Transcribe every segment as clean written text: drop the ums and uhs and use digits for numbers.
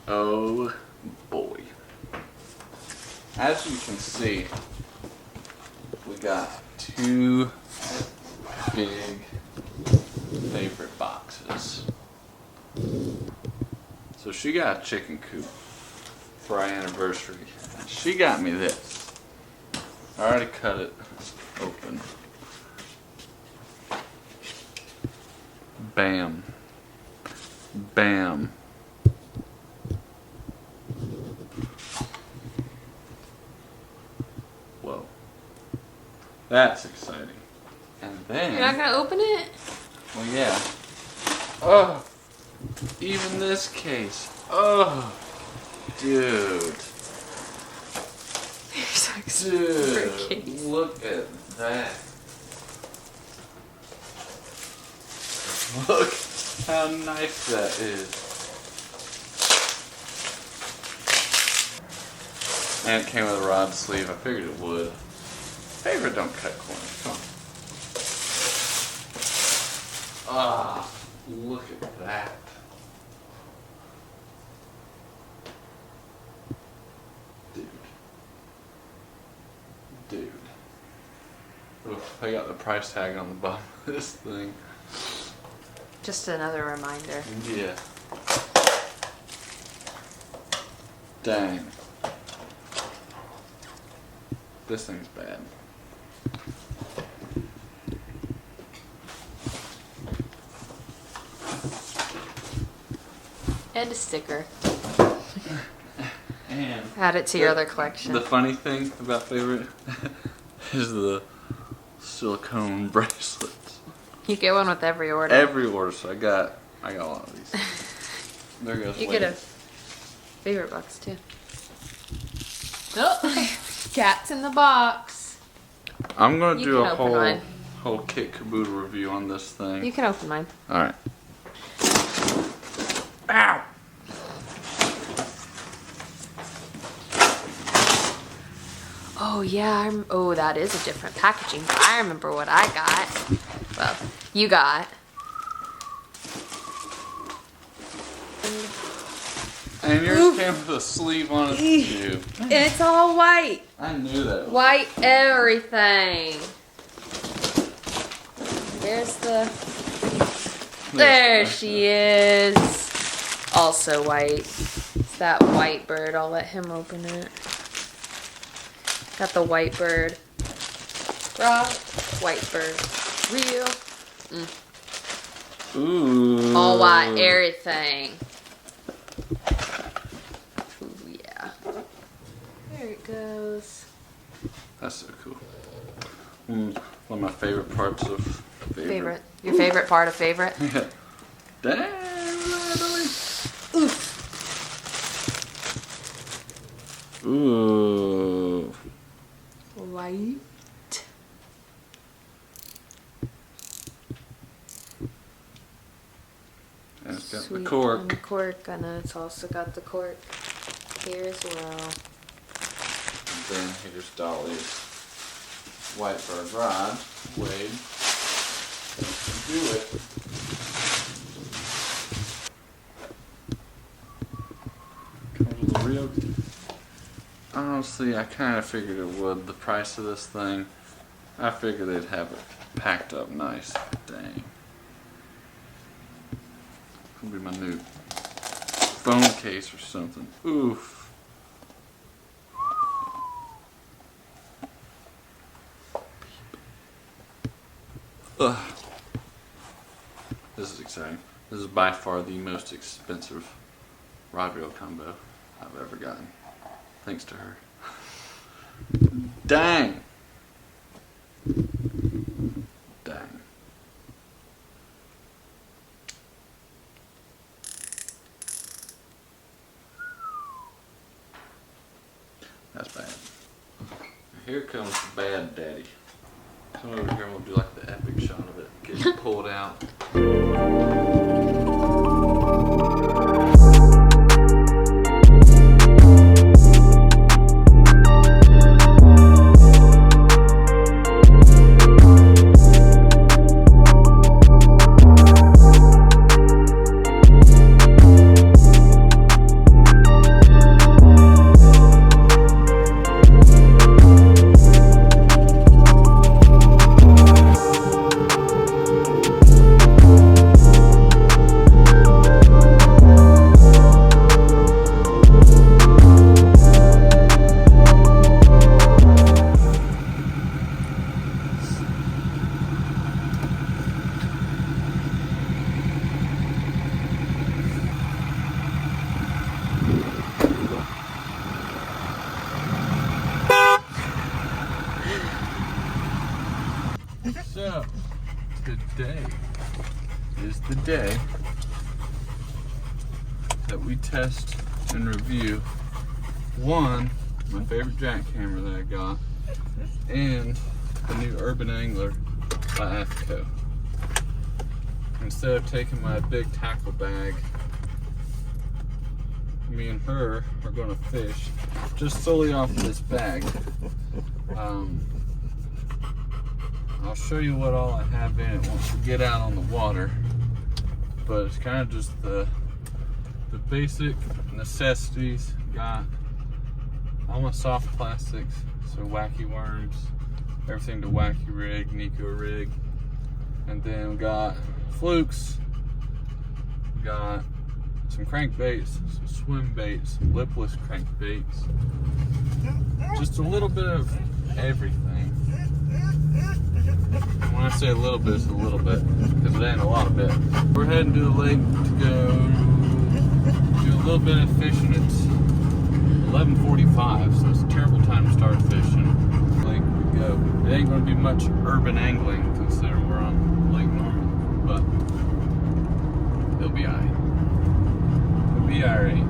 Oh boy. As you can see, we got two big favorite boxes. So she got a chicken coop for our anniversary. She got me this. I already cut it open. Bam. Bam. Whoa. That's exciting. And then... You're not gonna open it? Well, yeah. Oh! Even this case. Oh! Dude. You're so excited for a Dude, case. look at that. Look how nice that is. And it came with a rod sleeve. I figured it would. Favorite don't cut corners. Come on. Ah, look at that. Dude. Oof, I got the price tag on the bottom of this thing. Just another reminder. Yeah. Dang. This thing's bad. And a sticker. And add it to your other collection. The funny thing about favorite is the silicone bracelets. You get one with every order. Every order, so I got a lot of these. There goes. You get a favorite box too. Oh, cat's in the box. I'm gonna You do a can open mine. whole kit caboodle review on this thing. You can open mine. All right. Ow! Oh yeah, oh that is a different packaging. I remember what I got. Well, you got. And yours came with a sleeve on it too. It's all white. I knew that. White everything. There's the... There she is. Also white. It's that white bird. I'll let him open it. Got the white bird. Raw. White bird. Real. Ooh. All white. Everything. Ooh, yeah. There it goes. That's so cool. One of my favorite parts of Favorite. Your favorite part of favorite? Yeah. Damn, Natalie. Ooh. White. And it's got Sweet. the cork. And the cork, and then it's also got the cork here as well. And then here's Dolly's white bird rod. Wade. Do it. Comes with a real. Honestly, I kind of figured it would. The price of this thing, I figured they'd have it packed up nice. Dang. Could be my new phone case or something. Oof. Ugh. This is exciting. This is by far the most expensive rod reel combo I've ever gotten. Thanks to her. Dang. Dang. That's bad. Here comes the bad daddy. Come over here and we'll do like the epic shot of it. Get it pulled out. the day that we test and review one, my favorite jackhammer that I got, and the new Urban Angler by Aftco. Instead of taking my big tackle bag, me and her are going to fish just solely off of this bag. I'll show you what all I have in it once we get out on the water, but it's kind of just the basic necessities. Got all my soft plastics, so wacky worms, everything to wacky rig, Nico rig, and then we got flukes, we got some crankbaits, some swim baits, some lipless crankbaits, just a little bit of everything. When I say a little bit, it's a little bit, because it ain't a lot of bit. We're heading to the lake to go do a little bit of fishing. It's 11:45, so it's a terrible time to start fishing. Lake we go. It ain't going to be much urban angling considering we're on Lake Norman, but it'll be alright. It'll be alright.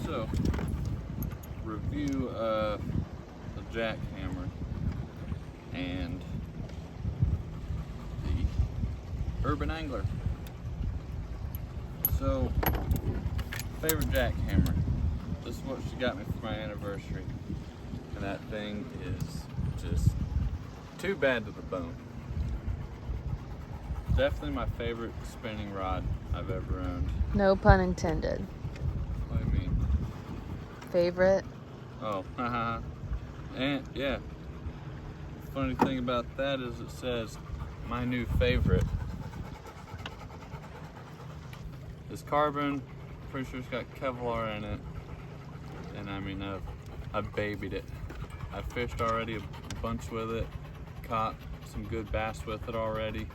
So, review of the jackhammer and the Urban Angler. So, favorite jackhammer. This is what she got me for my anniversary, and that thing is just too bad to the bone. Definitely my favorite spinning rod I've ever owned. No pun intended. What do you mean? Favorite? Oh, haha. And yeah, the funny thing about that is it says my new favorite. It's carbon, pretty sure it's got Kevlar in it, and I mean I've babied it. I fished already a bunch with it, caught some good bass with it already.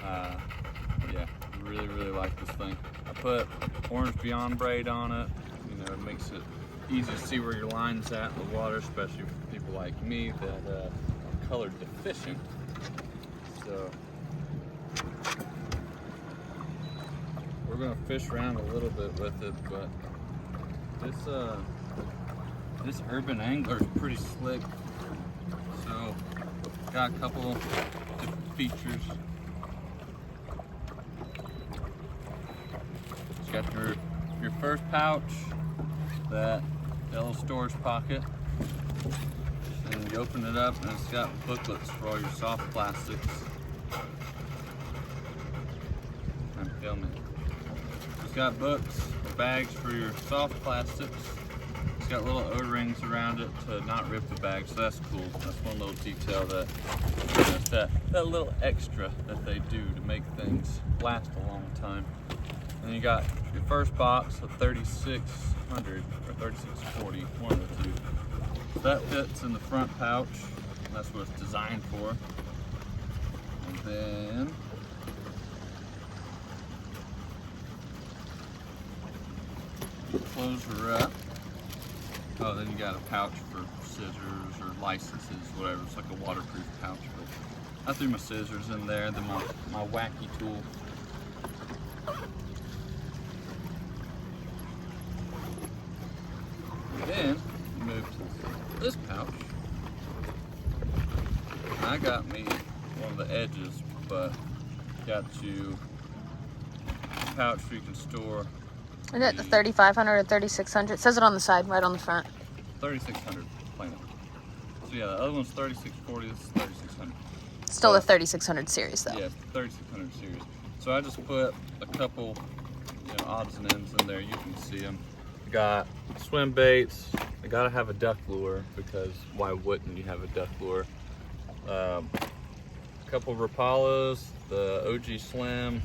Yeah, really like this thing. I put orange Beyond braid on it. You know, it makes it easy to see where your line's at in the water, especially for people like me that are color deficient. So we're gonna fish around a little bit with it, but this Urban Angler is pretty slick. So got a couple different features. It's got your first pouch, that little storage pocket, and you open it up and it's got booklets for all your soft plastics. I'm filming. It's got books or bags for your soft plastics. It's got little O-rings around it to not rip the bag, so that's cool. That's one little detail that, you know, that little extra that they do to make things last a long time. And you got your first box of 3600 or 3640, one of the two. So that fits in the front pouch, and that's what it's designed for. And then close her up. Oh, then you got a pouch for scissors or licenses, whatever. It's like a waterproof pouch. But I threw my scissors in there, then my wacky tool. Then you move to this pouch. I got me one of the edges, but got you a pouch where you can store. Isn't it the 3500 or 3600? It says it on the side, right on the front. 3600 plain. So yeah, the other one's 3640. This is 3600. Still the 3600 series though. Yeah, 3600 series. So I just put a couple, odds and ends in there. You can see them. Got swim baits, I gotta have a duck lure because why wouldn't you have a duck lure? A couple Rapalas, the OG Slim,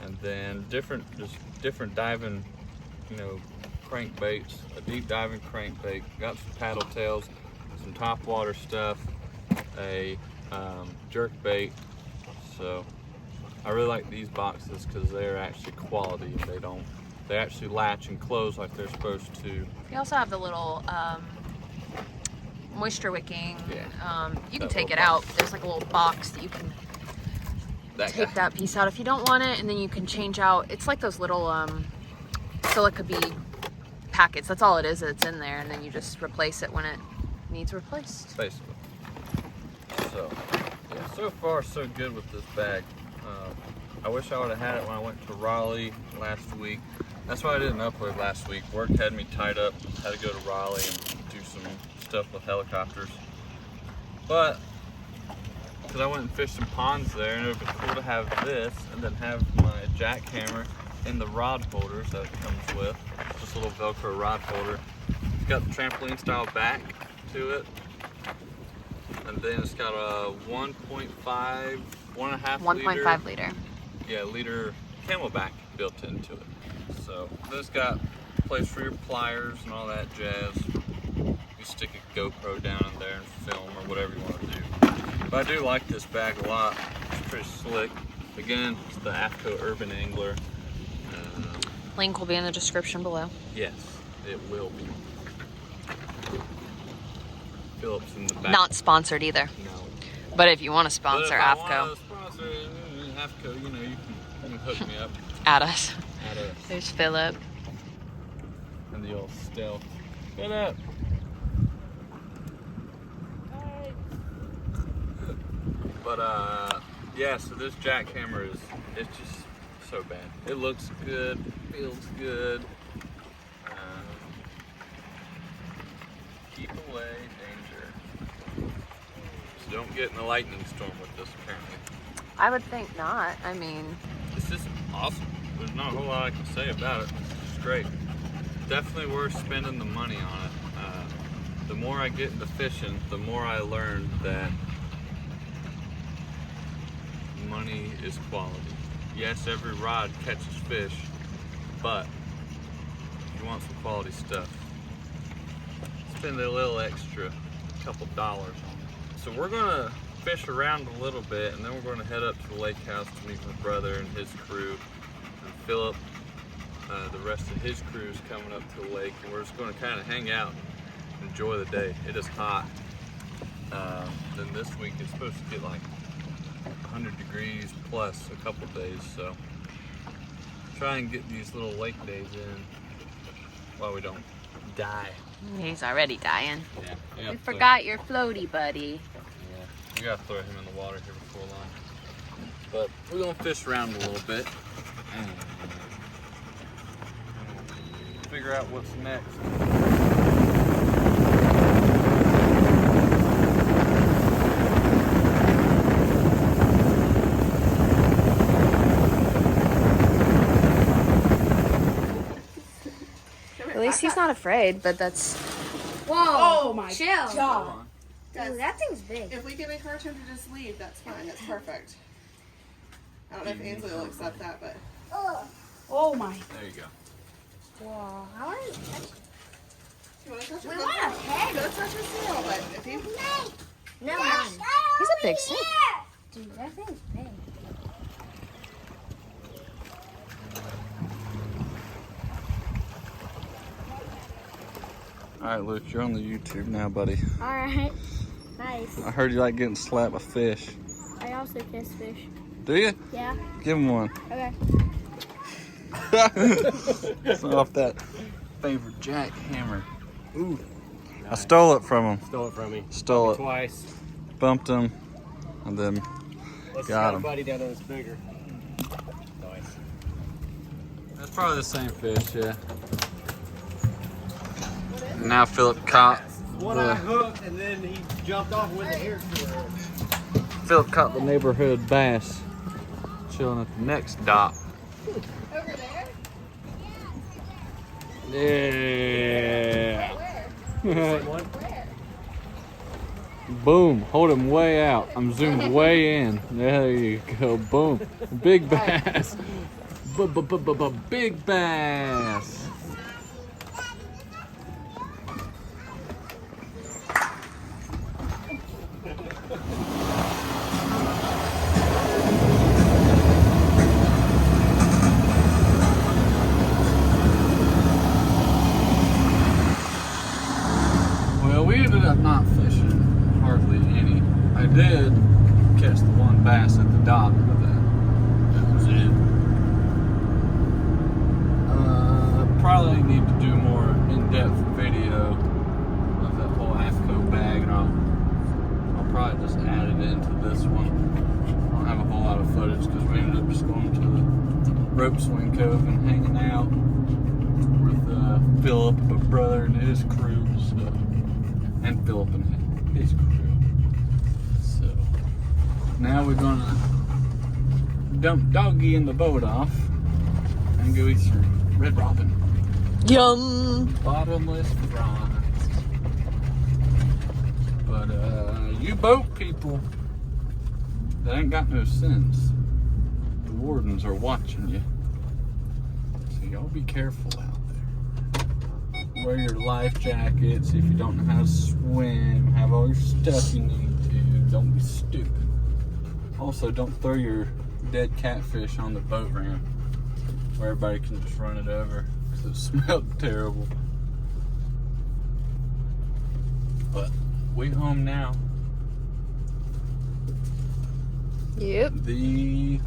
and then just different diving, you know, crankbaits. A deep diving crankbait. Got some paddle tails, some top water stuff, a jerk bait. So I really like these boxes because they're actually quality. They actually latch and close like they're supposed to. You also have the little moisture wicking. Yeah. You can take it out. There's like a little box that you can take that piece out if you don't want it, and then you can change out. It's like those little silica bead packets. That's all it is. It's in there, and then you just replace it when it needs replaced. Basically. So, yeah, so far so good with this bag. I wish I would have had it when I went to Raleigh last week. That's why I didn't upload last week. Work had me tied up. Had to go to Raleigh and do some stuff with helicopters. But, because I went and fished some ponds there, and it would be cool to have this, and then have my jackhammer in the rod holders that it comes with. This little Velcro rod holder. It's got the trampoline style back to it. And then it's got a 1.5 liter. Yeah, liter Camelback built into it. So this got a place for your pliers and all that jazz. You stick a GoPro down in there and film or whatever you want to do. But I do like this bag a lot. It's pretty slick. Again, it's the Aftco Urban Angler. Link will be in the description below. Yes, it will be. Phillips in the back. Not sponsored either. No. But if you want to sponsor Aftco, Sponsor Aftco, you know, you can hook me up. at us. At us. There's Philip. And the old stealth. Get up. Hi. But yeah, so this jackhammer it's just so bad. It looks good, feels good. Keep away danger. So don't get in a lightning storm with this apparently. I would think not. I mean, It's just awesome. There's not a whole lot I can say about it. It's great. Definitely worth spending the money on it. The more I get into fishing, the more I learn that money is quality. Yes, every rod catches fish, but if you want some quality stuff, spend a little extra, couple dollars on it. So we're gonna fish around a little bit, and then we're gonna head up to the lake house to meet my brother and his crew, and Philip. The rest of his crew is coming up to the lake, and we're just gonna kind of hang out and enjoy the day. It is hot. Then this week it's supposed to get like 100 degrees plus a couple days, so try and get these little lake days in while we don't die. he's already dying. Yeah. You forgot your floaty, buddy. Yeah, we gotta throw him in the water here before long. But we're gonna fish around a little bit and figure out what's next. At least he's not afraid, but that's... Whoa! Oh my Chill. god! Ooh, that thing's big. If we can make her turn to just leave, that's fine. That's perfect. I don't know if Ainsley will accept that, but. Oh my! There you go. Whoa, I want to touch it. You want to touch her? We want a pet. Go touch her tail, but if you. No, man. He's a big snake. Dude, that thing's big. All right, Luke, you're on the YouTube now, buddy. Alright. Nice. I heard you like getting slapped by fish. I also kiss fish. Do you? Yeah. Give him one. Okay. It's off that favorite jackhammer. Ooh. I stole it from him. Stole it from me. Stole it. Twice. Bumped him, and then Let's got get a him. buddy down there that's bigger. Nice. That's probably the same fish, yeah. Now Philip caught One I hooked and then he jumped off and went to here. Philip caught the neighborhood bass, chilling at the next dock. Over there? Yeah. Where? Boom. Hold him way out. I'm zoomed way in. There you go. Boom. Big bass. Big bass. Well, we ended up not fishing hardly any. I did catch the one bass at the dock, but that was it. Probably need to do more in-depth video of that whole Aftco bag, and I'll probably just add it into this one. I don't have a whole lot of footage because we ended up just going to the rope swing cove and hanging out with Philip, my brother, and his crew, so, and Philip and his crew. So now we're gonna dump Doggy in the boat off and go eat some red robin. Yum. Bottomless fries. But you boat people that ain't got no sense, the wardens are watching you. So y'all be careful out there. Wear your life jackets if you don't know how to swim. Have all your stuff you need to. Don't be stupid. Also, don't throw your dead catfish on the boat ramp where everybody can just run it over. It smelled terrible. But we home now. Yep. The